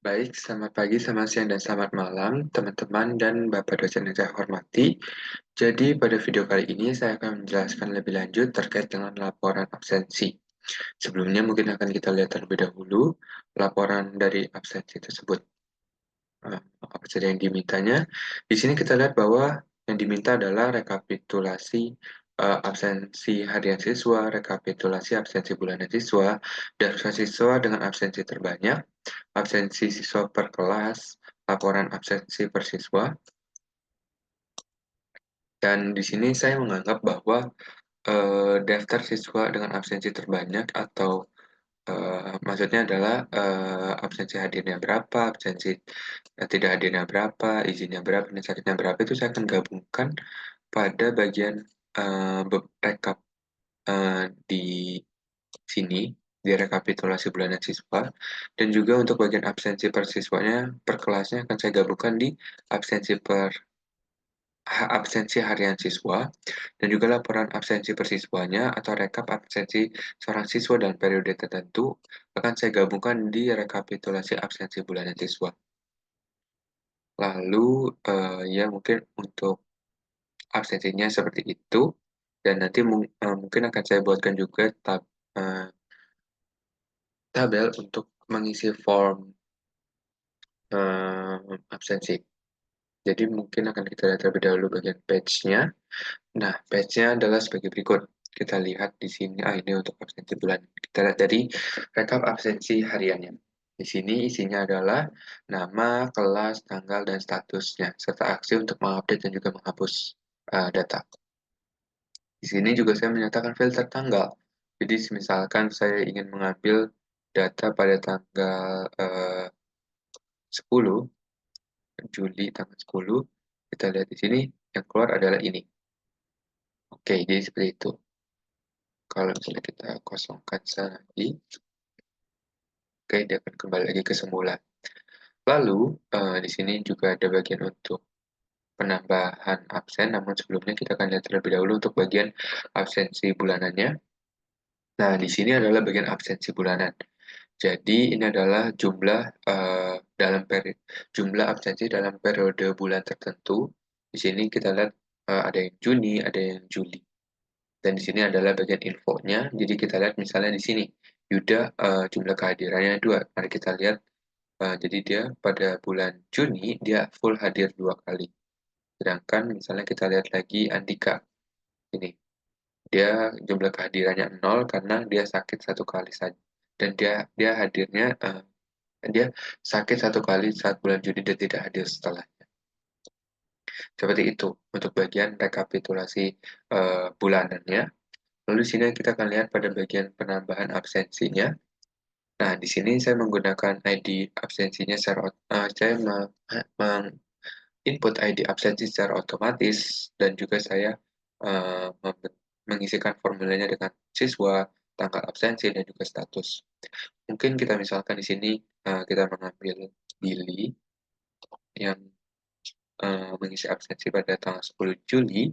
Baik, selamat pagi, selamat siang, dan selamat malam, teman-teman dan Bapak dosen yang saya hormati. Jadi, pada video kali ini saya akan menjelaskan lebih lanjut terkait dengan laporan absensi. Sebelumnya, mungkin akan kita lihat terlebih dahulu laporan dari absensi tersebut. Apa saja yang dimintanya? Di sini kita lihat bahwa yang diminta adalah rekapitulasi absensi harian siswa, rekapitulasi absensi bulanan siswa, daftar siswa dengan absensi terbanyak, absensi siswa per kelas, laporan absensi per siswa, dan di sini saya menganggap bahwa daftar siswa dengan absensi terbanyak atau maksudnya adalah absensi hadirnya berapa, absensi tidak hadirnya berapa, izinnya berapa, dan sakitnya berapa itu saya akan gabungkan pada bagian rekap di sini di rekapitulasi bulanan siswa, dan juga untuk bagian absensi per siswanya per kelasnya akan saya gabungkan di absensi harian siswa, dan juga laporan absensi per siswanya atau rekap absensi seorang siswa dalam periode tertentu akan saya gabungkan di rekapitulasi absensi bulanan siswa. Lalu ya mungkin untuk absensinya seperti itu, dan nanti mungkin akan saya buatkan juga eh, tabel untuk mengisi form absensi. Jadi mungkin akan kita lihat terlebih dahulu bagian page-nya. Nah, page-nya adalah sebagai berikut. Kita lihat di sini, ini untuk absensi bulan. Kita lihat dari rekap absensi hariannya. Di sini isinya adalah nama, kelas, tanggal, dan statusnya, serta aksi untuk mengupdate dan juga menghapus data. Di sini juga saya menyatakan filter tanggal. Jadi, misalkan saya ingin mengambil data pada tanggal 10 Juli tanggal 10, kita lihat di sini yang keluar adalah ini. Oke, jadi seperti itu. Kalau misalnya kita kosongkan lagi, oke, dia akan kembali lagi ke semula. Lalu, di sini juga ada bagian untuk penambahan absen, namun sebelumnya kita akan lihat terlebih dahulu untuk bagian absensi bulanannya. Nah, di sini adalah bagian absensi bulanan. Jadi, ini adalah jumlah jumlah absensi dalam periode bulan tertentu. Di sini kita lihat ada yang Juni, ada yang Juli. Dan di sini adalah bagian infonya. Jadi kita lihat misalnya di sini, Yuda jumlah kehadirannya 2. Mari kita lihat, jadi dia pada bulan Juni, dia full hadir 2 kali. Sedangkan misalnya kita lihat lagi Andika, ini, dia jumlah kehadirannya 0 karena dia sakit 1 kali saja. Dan dia hadirnya, dia sakit 1 kali saat bulan Juni dan tidak hadir setelahnya. Seperti itu untuk bagian rekapitulasi bulanannya. Lalu di sini kita akan lihat pada bagian penambahan absensinya. Nah, di sini saya menggunakan ID absensinya saya input ID absensi secara otomatis, dan juga saya mengisikan formulanya dengan siswa, tanggal absensi, dan juga status. Mungkin kita misalkan di sini kita mengambil Billy yang mengisi absensi pada tanggal 10 Juli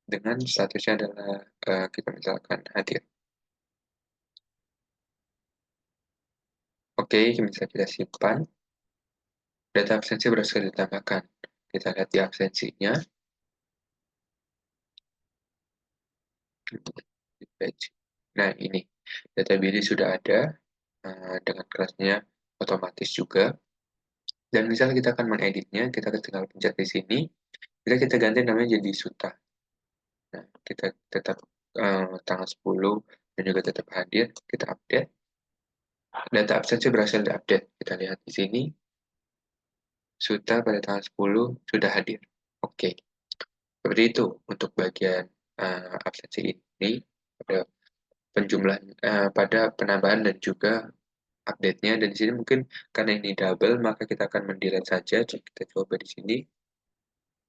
dengan statusnya adalah kita misalkan hadir. Oke, bisa kita simpan. Data absensi berhasil ditambahkan. Kita lihat di absensinya. Di page. Nah, ini. Data Billy sudah ada dengan kelasnya otomatis juga. Dan misalnya kita akan mengeditnya, kita tinggal pencet di sini. Kita ganti namanya jadi Suta. Nah, kita tetap tanggal 10 dan juga tetap hadir. Kita update. Data absensi berhasil diupdate. Kita lihat di sini. Suta pada tanggal 10 sudah hadir. Oke. Seperti itu untuk bagian absensi ini pada pada penambahan dan juga update-nya. Dan di sini mungkin karena ini double, maka kita akan mendelete saja. Jadi kita coba di sini.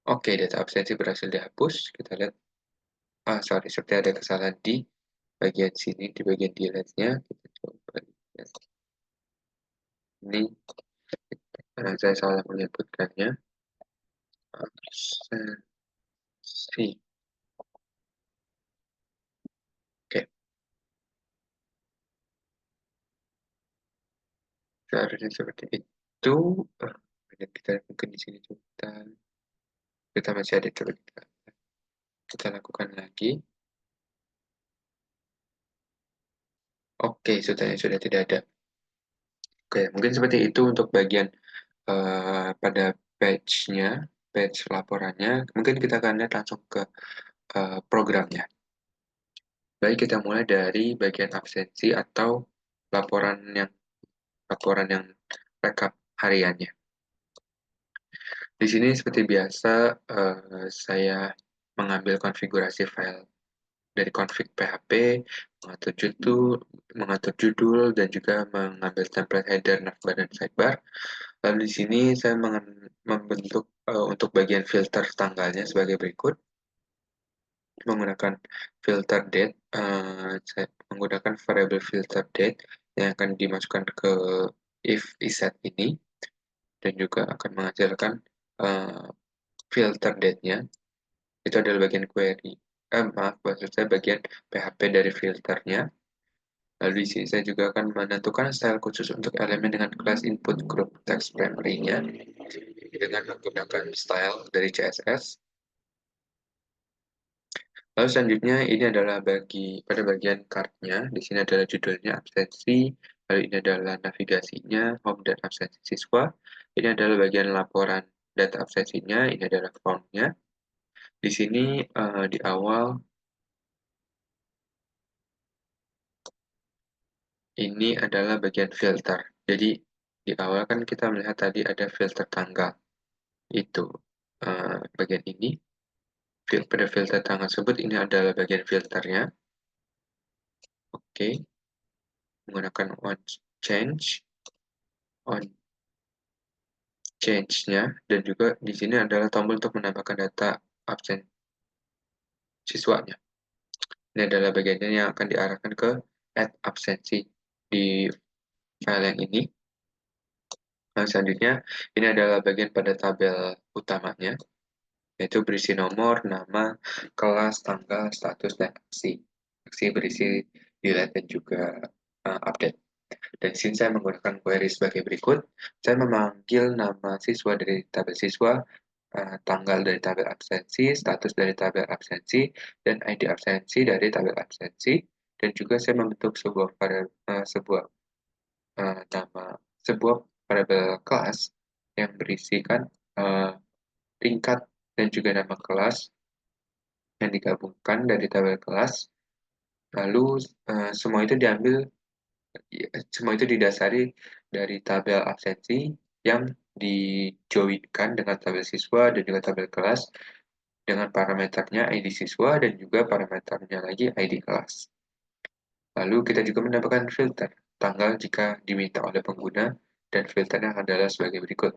Oke, data absensi berhasil dihapus. Kita lihat, sorry, seperti ada kesalahan di bagian sini, di bagian delete-nya. Kita coba lihat. Ini saya salah menyebutkannya. Absensi. Oke, seharusnya seperti ini. itu kita mungkin di sini kita masih ada, coba kita lakukan lagi. Oke, sudah tidak ada. Oke, mungkin seperti itu untuk bagian pada page laporannya. Mungkin kita akan lihat langsung ke programnya. Baik, kita mulai dari bagian absensi atau laporan laporan yang rekap hariannya. Di sini seperti biasa saya mengambil konfigurasi file dari config PHP, mengatur judul dan juga mengambil template header, navbar dan sidebar. Lalu di sini saya membentuk untuk bagian filter tanggalnya sebagai berikut. Menggunakan filter date, saya menggunakan variable filter date yang akan dimasukkan ke if iset ini dan juga akan menghasilkan uh, filter date-nya. Itu adalah bagian query. Maaf, maksud saya bagian PHP dari filternya. Lalu di sini saya juga akan menentukan style khusus untuk elemen dengan kelas input group text primary-nya dengan menggunakan style dari CSS. Lalu selanjutnya ini adalah pada bagian card-nya. Di sini adalah judulnya absensi, lalu ini adalah navigasinya, home dan absensi siswa. Ini adalah bagian laporan data absensinya, ini adalah form-nya. Di sini di awal ini adalah bagian filter. Jadi di awal kan kita melihat tadi ada filter tanggal. Itu bagian ini. Pada filter tanggal tersebut ini adalah bagian filternya. Oke, menggunakan on change-nya, dan juga di sini adalah tombol untuk menambahkan data absen siswanya. Ini adalah bagiannya yang akan diarahkan ke add absensi di file yang ini. Nah, selanjutnya, ini adalah bagian pada tabel utamanya, yaitu berisi nomor, nama, kelas, tanggal, status, dan aksi. Aksi berisi delete dan juga update. Dan sini saya menggunakan query sebagai berikut. Saya memanggil nama siswa dari tabel siswa, tanggal dari tabel absensi, status dari tabel absensi, dan ID absensi dari tabel absensi. Dan juga saya membentuk nama sebuah variabel kelas yang berisikan tingkat dan juga nama kelas yang digabungkan dari tabel kelas. Lalu semua itu didasari dari tabel absensi yang dijoinkan dengan tabel siswa dan juga tabel kelas dengan parameternya ID siswa dan juga parameternya lagi ID kelas. Lalu kita juga menambahkan filter tanggal jika diminta oleh pengguna dan filternya adalah sebagai berikut.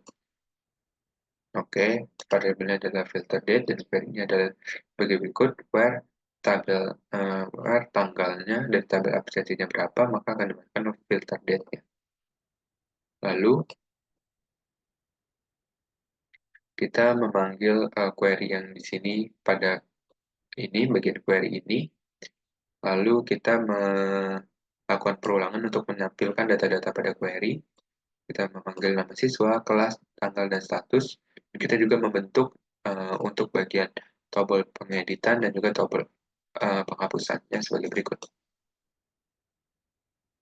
Oke, variabelnya adalah filter date dan query-nya adalah sebagai berikut where tanggalnya dan tabel absensinya berapa, maka akan dimasukkan filter date-nya. Lalu kita memanggil query yang di sini pada bagian query ini, lalu kita melakukan perulangan untuk menampilkan data-data pada query. Kita memanggil nama siswa, kelas, tanggal, dan status. Kita juga membentuk untuk bagian tombol pengeditan dan juga tombol penghapusannya sebagai berikut.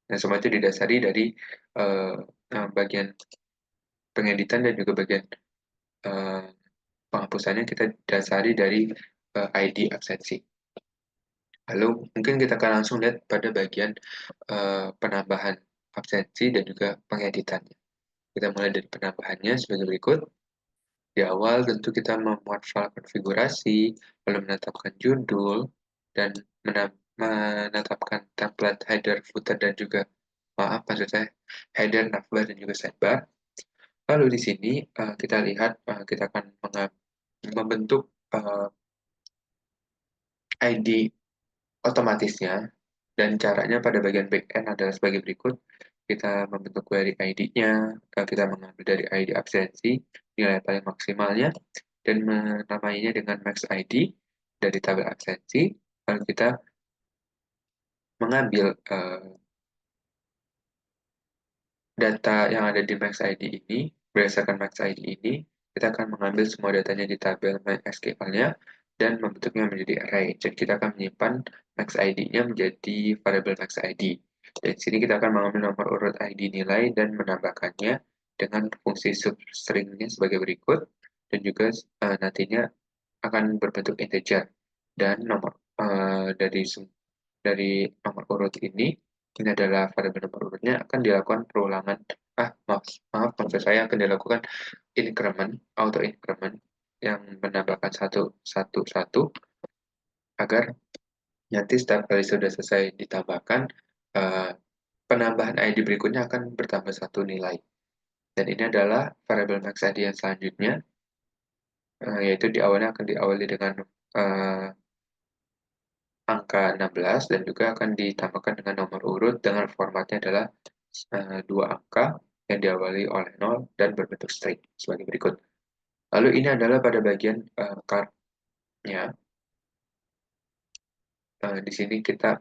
Nah, semua itu didasari dari bagian pengeditan dan juga bagian uh, penghapusannya kita dasari dari ID absensi. Lalu mungkin kita akan langsung lihat pada bagian penambahan absensi dan juga pengeditannya. Kita mulai dari penambahannya sebagai berikut. Di awal tentu kita memuat file konfigurasi, lalu menetapkan judul, dan menetapkan template header, footer, dan juga, maksud saya, header, navbar, dan juga sidebar. Lalu di sini kita lihat kita akan membentuk ID otomatisnya, dan caranya pada bagian backend adalah sebagai berikut. Kita membentuk query ID-nya, kita mengambil dari ID absensi, nilai paling maksimalnya, dan menamainya dengan max ID dari tabel absensi. Lalu kita mengambil data yang ada di Max ID ini, berdasarkan Max ID ini, kita akan mengambil semua datanya di tabel MySQL-nya dan membentuknya menjadi array. Jadi kita akan menyimpan Max ID-nya menjadi variabel Max ID. Dan di sini kita akan mengambil nomor urut ID nilai dan menambahkannya dengan fungsi substring-nya sebagai berikut, dan juga nantinya akan berbentuk integer. Dan nomor dari nomor urut ini adalah variabel nomor urutnya, akan dilakukan perulangan, maaf, maksud saya akan dilakukan increment, auto increment, yang menambahkan satu, satu, satu, agar nanti setiap kali sudah selesai ditambahkan, eh, penambahan ID berikutnya akan bertambah satu nilai. Dan ini adalah variabel max ID yang selanjutnya, yaitu di awalnya akan diawali dengan eh, angka 16 dan juga akan ditambahkan dengan nomor urut dengan formatnya adalah dua angka yang diawali oleh 0 dan berbentuk string sebagai berikut. Lalu ini adalah pada bagian card-nya. Di sini kita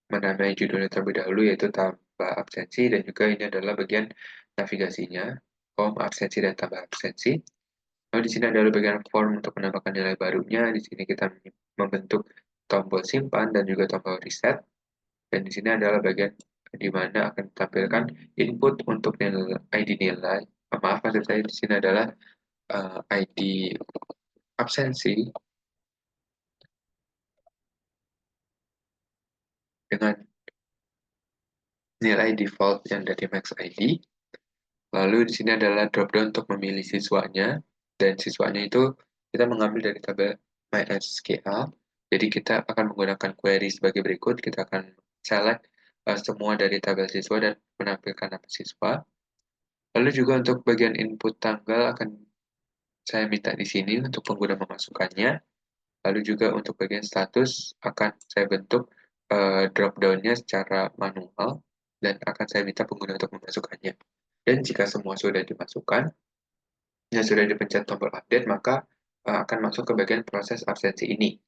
menamai judulnya terlebih dahulu, yaitu tambah absensi, dan juga ini adalah bagian navigasinya, home, absensi, dan tambah absensi. Lalu di sini adalah bagian form untuk menambahkan nilai barunya. Di sini kita membentuk tombol simpan dan juga tombol reset. Dan di sini adalah bagian di mana akan ditampilkan input untuk nilai ID nilai. Maaf, maksud saya di sini adalah ID absensi dengan nilai default yang dari Max ID. Lalu di sini adalah dropdown untuk memilih siswanya, dan siswanya itu kita mengambil dari tabel MySQL. Jadi kita akan menggunakan query sebagai berikut. Kita akan select semua dari tabel siswa dan menampilkan nama siswa. Lalu juga untuk bagian input tanggal akan saya minta di sini untuk pengguna memasukkannya. Lalu juga untuk bagian status akan saya bentuk drop-down-nya secara manual dan akan saya minta pengguna untuk memasukkannya. Dan jika semua sudah dimasukkan, yang sudah dipencet tombol update, maka akan masuk ke bagian proses absensi ini.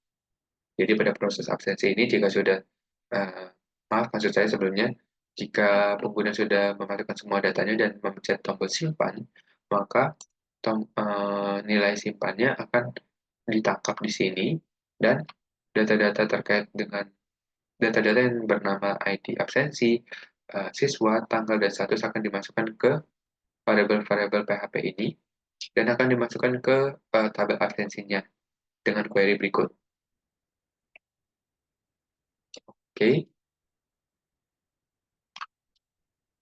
Jadi pada proses absensi ini, jika sudah, uh, maaf, maksud saya sebelumnya, jika pengguna sudah memasukkan semua datanya dan memencet tombol simpan, maka nilai simpannya akan ditangkap di sini, dan data-data terkait dengan data-data yang bernama ID absensi, siswa, tanggal, dan status akan dimasukkan ke variabel-variabel PHP ini dan akan dimasukkan ke tabel absensinya dengan query berikut. Oke,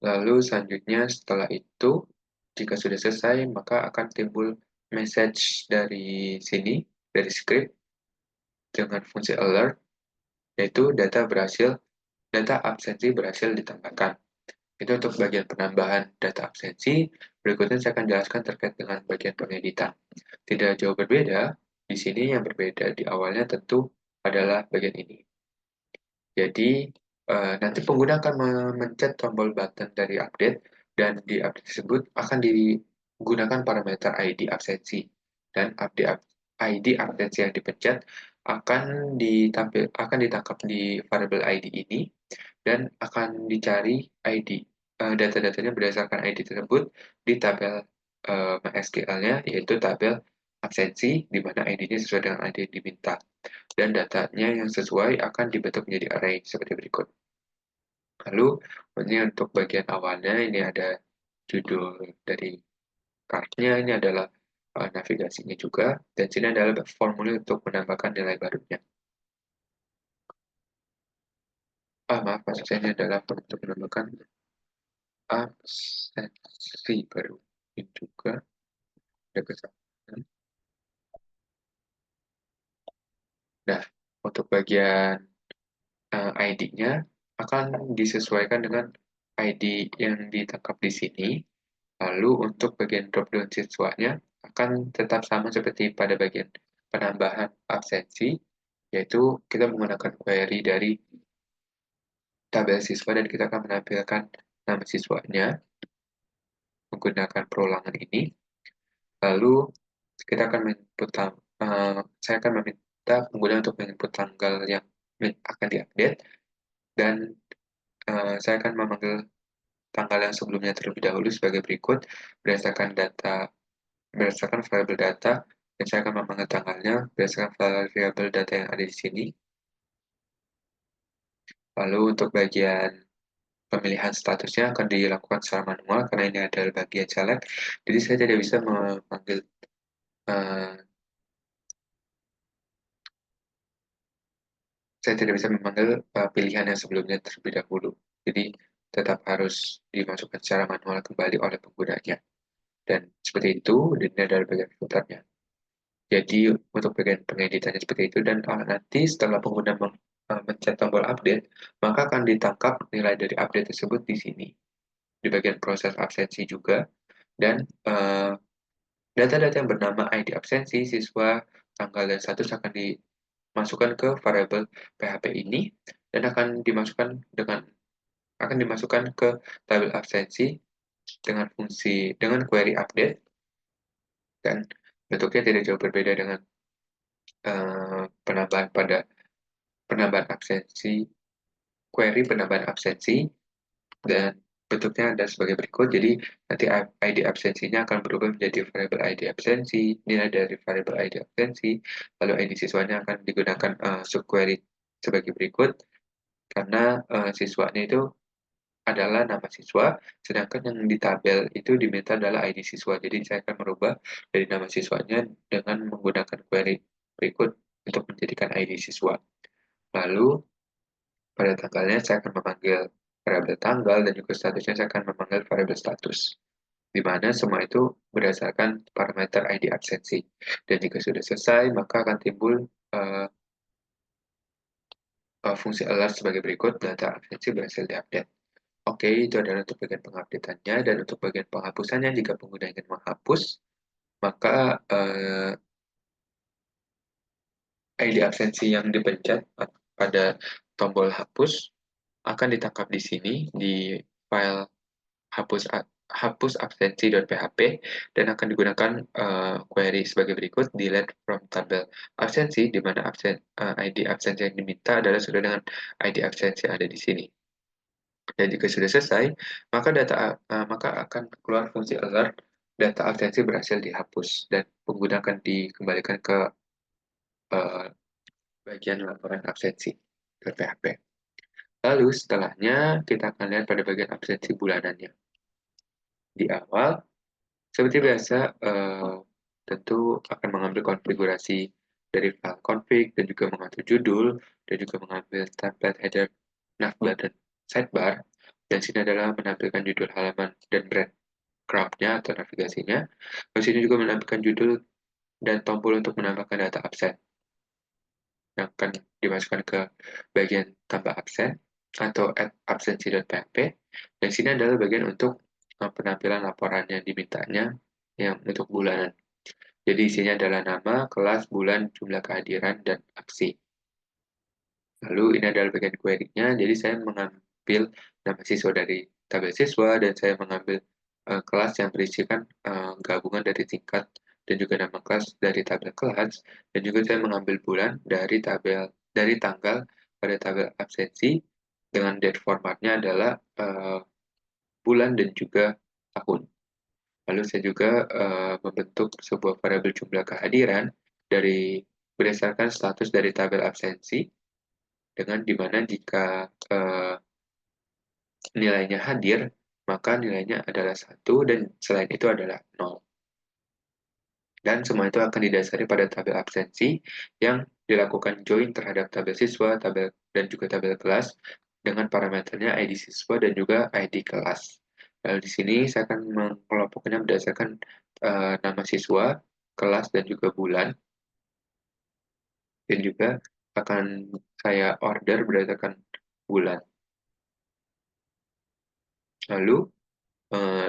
lalu selanjutnya setelah itu, jika sudah selesai, maka akan timbul message dari sini, dari script, dengan fungsi alert, yaitu data absensi berhasil ditambahkan. Itu untuk bagian penambahan data absensi. Berikutnya saya akan jelaskan terkait dengan bagian pengeditan. Tidak jauh berbeda, di sini yang berbeda di awalnya tentu adalah bagian ini. Jadi, nanti pengguna akan memencet tombol button dari update, dan di update tersebut akan digunakan parameter ID absensi. Dan ID absensi yang dipencet akan ditangkap di variabel ID ini, dan akan dicari ID, data-datanya berdasarkan ID tersebut di tabel MySQL-nya, yaitu tabel absensi, di mana ID-nya sesuai dengan ID yang diminta. Dan datanya yang sesuai akan dibentuk menjadi array seperti berikut. Lalu, ini untuk bagian awalnya, ini ada judul dari card-nya, ini adalah navigasinya juga, dan sini adalah formulir untuk menambahkan nilai barunya. Maaf, maksud saya ini adalah untuk menambahkan absensi baru. Ini juga ada kesalahan. Nah, untuk bagian ID-nya akan disesuaikan dengan ID yang ditangkap di sini. Lalu untuk bagian drop-down siswanya akan tetap sama seperti pada bagian penambahan absensi, yaitu kita menggunakan query dari tabel siswa dan kita akan menampilkan nama siswanya menggunakan perulangan ini. Lalu kita akan saya akan meminta pengguna untuk menginput tanggal yang akan diupdate, dan saya akan memanggil tanggal yang sebelumnya terlebih dahulu sebagai berikut berdasarkan variabel data, dan saya akan memanggil tanggalnya berdasarkan variabel data yang ada di sini. Lalu untuk bagian pemilihan statusnya akan dilakukan secara manual karena ini adalah bagian caleg. Jadi saya tidak bisa memanggil eh, pilihan yang sebelumnya terlebih dahulu. Jadi tetap harus dimasukkan secara manual kembali oleh penggunanya. Dan seperti itu, dan ini adalah bagian filternya. Jadi untuk bagian pengeditannya seperti itu, dan nanti setelah pengguna mencet tombol update, maka akan ditangkap nilai dari update tersebut di sini. Di bagian proses absensi juga, dan data-data yang bernama ID absensi, siswa, tanggal, dan status akan dimasukkan ke variabel PHP ini, dan akan dimasukkan ke tabel absensi dengan query update, dan bentuknya tidak jauh berbeda dengan penambahan pada penambahan absensi, query penambahan absensi, dan bentuknya ada sebagai berikut. Jadi nanti ID absensinya akan berubah menjadi variabel ID absensi, nilai dari variabel ID absensi, lalu ID siswanya akan digunakan subquery sebagai berikut, karena siswanya itu adalah nama siswa, sedangkan yang di tabel itu diminta adalah ID siswa. Jadi saya akan merubah dari nama siswanya dengan menggunakan query berikut untuk menjadikan ID siswa. Lalu pada tanggalnya saya akan memanggil variabel tanggal, dan juga statusnya saya akan memanggil variabel status, di mana semua itu berdasarkan parameter ID absensi. Dan jika sudah selesai, maka akan timbul fungsi alert sebagai berikut, data absensi berhasil diupdate. Oke, itu adalah untuk bagian pengupdateannya, dan untuk bagian penghapusannya, jika pengguna ingin menghapus, maka ID absensi yang dipencet pada tombol hapus akan ditangkap di sini di file hapus hapus absensi.php, dan akan digunakan query sebagai berikut: delete from tabel absensi, di mana ID absensi yang diminta adalah sesuai dengan ID absensi yang ada di sini. Dan jika sudah selesai, maka akan keluar fungsi alert, data absensi berhasil dihapus, dan pengguna akan dikembalikan ke uh, bagian laporan absensi ke PHP. Lalu setelahnya kita akan lihat pada bagian absensi bulanannya. Di awal, seperti biasa, tentu akan mengambil konfigurasi dari file config, dan juga mengatur judul, dan juga mengambil template header, navbar, dan sidebar. Dan sini adalah menampilkan judul halaman dan breadcrumb-nya atau navigasinya. Di sini juga menampilkan judul dan tombol untuk menambahkan data absen yang akan dimasukkan ke bagian tambah absen atau add absensi.php. Dan sini adalah bagian untuk penampilan laporan yang dimintanya yang untuk bulanan. Jadi isinya adalah nama, kelas, bulan, jumlah kehadiran, dan aksi. Lalu ini adalah bagian query-nya. Jadi saya mengambil nama siswa dari tabel siswa, dan saya mengambil kelas yang berisikan gabungan dari tingkat dan juga nama kelas dari tabel kelas, dan juga saya mengambil bulan dari tanggal pada tabel absensi, dengan date formatnya adalah bulan dan juga tahun. Lalu saya juga membentuk sebuah variabel jumlah kehadiran berdasarkan status dari tabel absensi, dengan dimana jika nilainya hadir, maka nilainya adalah 1, dan selain itu adalah 0. Dan semua itu akan didasari pada tabel absensi yang dilakukan join terhadap tabel siswa, dan juga tabel kelas dengan parameternya ID siswa dan juga ID kelas. Lalu di sini saya akan mengelompoknya berdasarkan nama siswa, kelas, dan juga bulan, dan juga akan saya order berdasarkan bulan. Lalu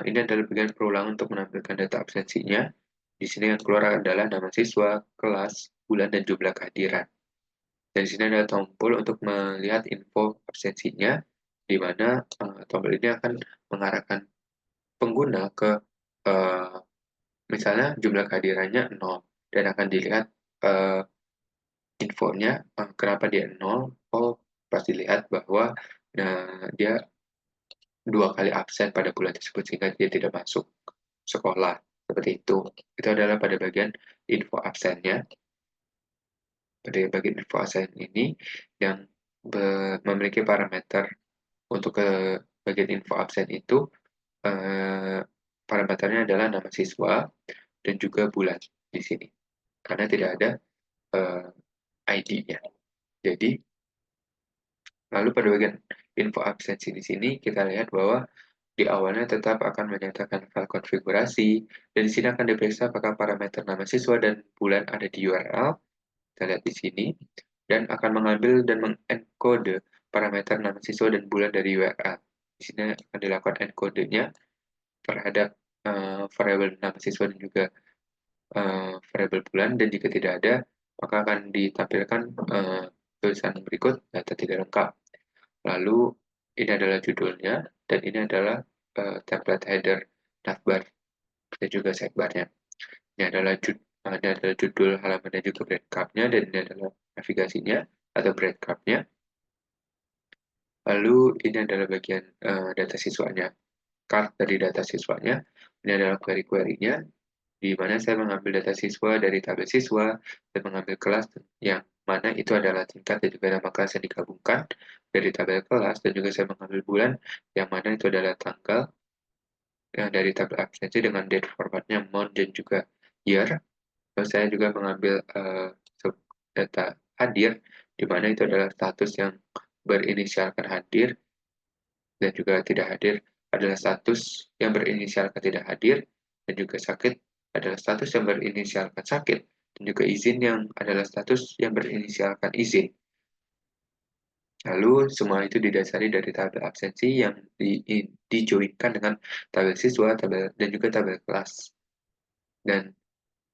ini adalah bagian perulangan untuk menampilkan data absensinya. Di sini yang keluar adalah nama siswa, kelas, bulan, dan jumlah kehadiran. Dan di sini ada tombol untuk melihat info absensinya, di mana tombol ini akan mengarahkan pengguna ke uh, misalnya jumlah kehadirannya 0, dan akan dilihat uh, infonya, kenapa dia 0. Oh, pasti lihat bahwa dia 2 kali absen pada bulan tersebut sehingga dia tidak masuk sekolah. Seperti itu. Itu adalah pada bagian info absennya. Pada bagian info absen ini yang memiliki parameter untuk ke bagian info absen itu eh, parameternya adalah nama siswa dan juga bulan di sini. Karena tidak ada eh, ID-nya. Jadi, lalu pada bagian info absensi di sini kita lihat bahwa di awalnya tetap akan menyatakan file konfigurasi, dan di sini akan diperiksa apakah parameter nama siswa dan bulan ada di URL, kita lihat di sini, dan akan mengambil dan mengencode parameter nama siswa dan bulan dari URL. Di sini akan dilakukan encode-nya terhadap variabel nama siswa dan juga variabel bulan, dan jika tidak ada, maka akan ditampilkan tulisan berikut data tidak lengkap. Lalu ini adalah judulnya, dan ini adalah template header navbar dan juga sidebarnya. Ini adalah judul halaman dan juga breadcrumb-nya, dan ini adalah navigasinya atau breadcrumb-nya. Lalu ini adalah bagian data siswanya, card dari data siswanya. Ini adalah query-query-nya, di mana saya mengambil data siswa dari tabel siswa, dan mengambil kelas yang mana itu adalah tingkat dan juga nama kelas yang digabungkan dari tabel kelas, dan juga saya mengambil bulan yang mana itu adalah tanggal yang dari tabel absensi dengan date formatnya month dan juga year. Terus saya juga mengambil data hadir, di mana itu adalah status yang berinisialkan hadir dan juga tidak hadir adalah status yang berinisialkan tidak hadir, dan juga sakit adalah status yang berinisialkan sakit, dan juga izin yang adalah status yang berinisialkan izin. Lalu semua itu didasari dari tabel absensi yang dijoinkan dengan tabel siswa, dan juga tabel kelas. Dan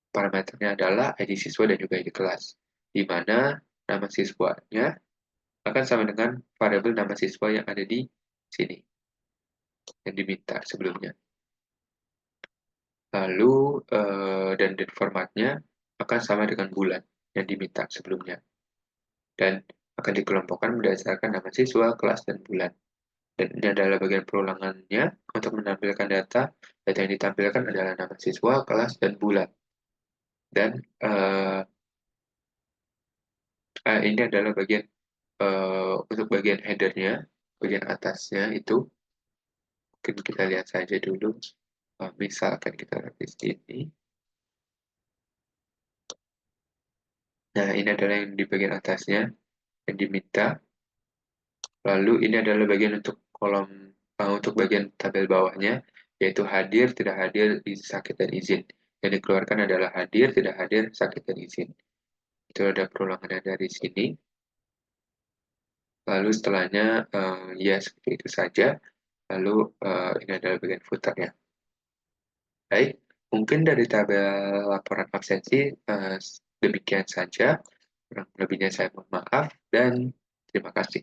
parameternya adalah ID siswa dan juga ID kelas, di mana nama siswanya akan sama dengan variabel nama siswa yang ada di sini, yang diminta sebelumnya. Lalu, dan date formatnya akan sama dengan bulan yang diminta sebelumnya. Dan akan dikelompokkan berdasarkan nama siswa, kelas, dan bulan. Dan ini adalah bagian perulangannya untuk menampilkan data. Data yang ditampilkan adalah nama siswa, kelas, dan bulan. Dan ini adalah bagian untuk bagian headernya, bagian atasnya itu. Mungkin kita lihat saja dulu. Misalkan kita lihat di sini. Nah, ini adalah yang di bagian atasnya yang diminta. Lalu ini adalah bagian untuk kolom untuk bagian tabel bawahnya, yaitu hadir, tidak hadir, sakit, dan izin. Yang dikeluarkan adalah hadir, tidak hadir, sakit, dan izin. Itu ada perulangannya dari sini. Lalu setelahnya ya seperti itu saja. Lalu ini adalah bagian footernya. Baik, mungkin dari tabel laporan absensi demikian saja. Kurang lebihnya saya mohon maaf dan terima kasih.